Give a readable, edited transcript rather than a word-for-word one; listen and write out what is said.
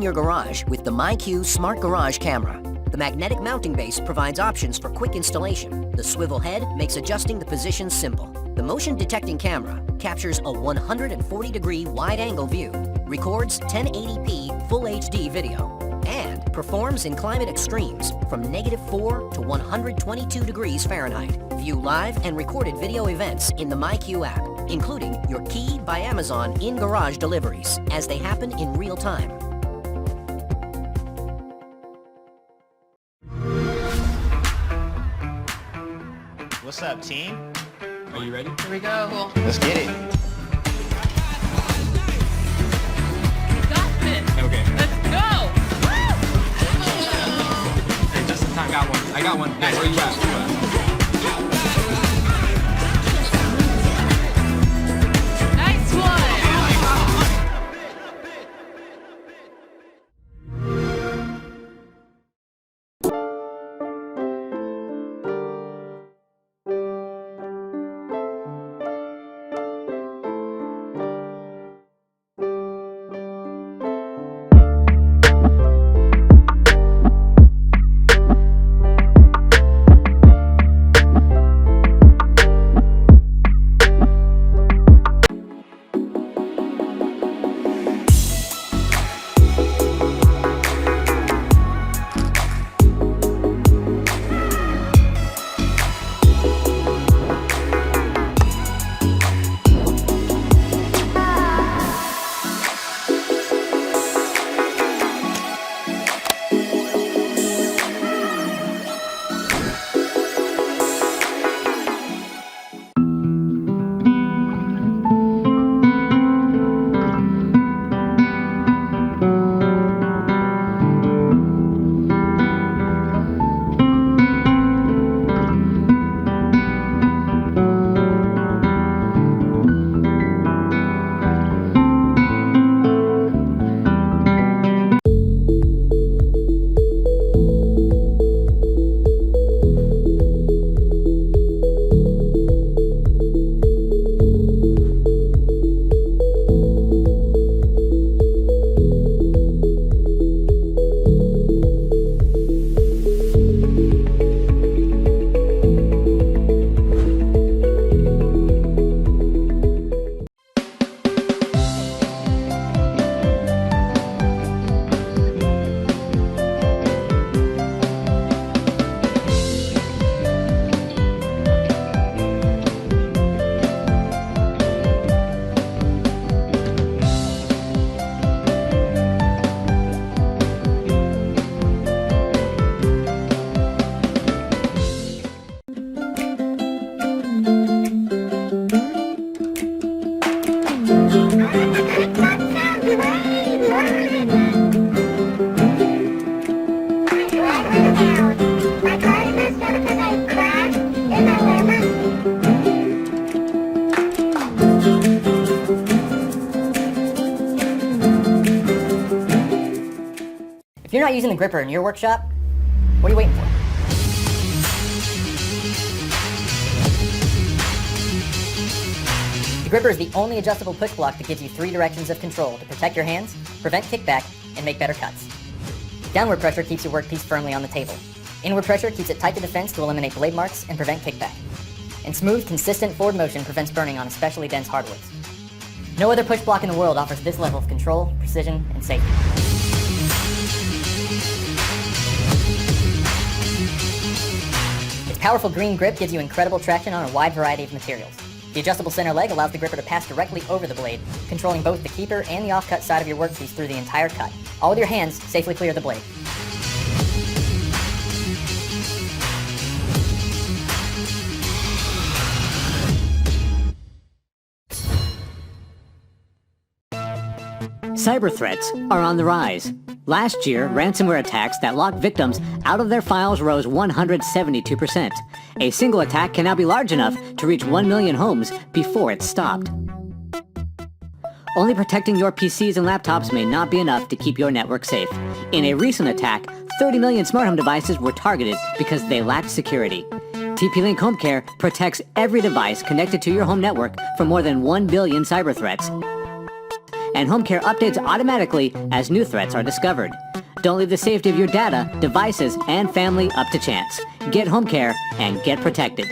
your garage with the MyQ Smart Garage Camera. The magnetic mounting base provides options for quick installation. The swivel head makes adjusting the position simple. The motion detecting camera captures a 140-degree wide-angle view, records 1080p Full HD video, and performs in climate extremes from -4 to 122 degrees Fahrenheit. View live and recorded video events in the MyQ app, including your Key by Amazon in-garage deliveries as they happen in real time. What's up, team? Are you ready? Here we go. Let's get it. Got this. Okay. Let's go. Hey, just in time. Got one. I got one. Nice. Where you at? Nice one. If you're not using the gripper in your workshop, what are you waiting for? The gripper is the only adjustable push block that gives you 3 directions of control to protect your hands, prevent kickback, and make better cuts. Downward pressure keeps your workpiece firmly on the table. Inward pressure keeps it tight to the fence to eliminate blade marks and prevent kickback. And smooth, consistent forward motion prevents burning on especially dense hardwoods. No other push block in the world offers this level of control, precision, and safety. Its powerful green grip gives you incredible traction on a wide variety of materials. The adjustable center leg allows the gripper to pass directly over the blade, controlling both the keeper and the offcut side of your workpiece through the entire cut. All with your hands safely clear the blade. Cyber threats are on the rise. Last year, ransomware attacks that locked victims out of their files rose 172%. A single attack can now be large enough to reach 1 million homes before it's stopped. Only protecting your PCs and laptops may not be enough to keep your network safe. In a recent attack, 30 million smart home devices were targeted because they lacked security. TP-Link Home Care protects every device connected to your home network from more than 1 billion cyber threats. and HomeCare updates automatically as new threats are discovered. Don't leave the safety of your data, devices, and family up to chance. Get HomeCare and get protected.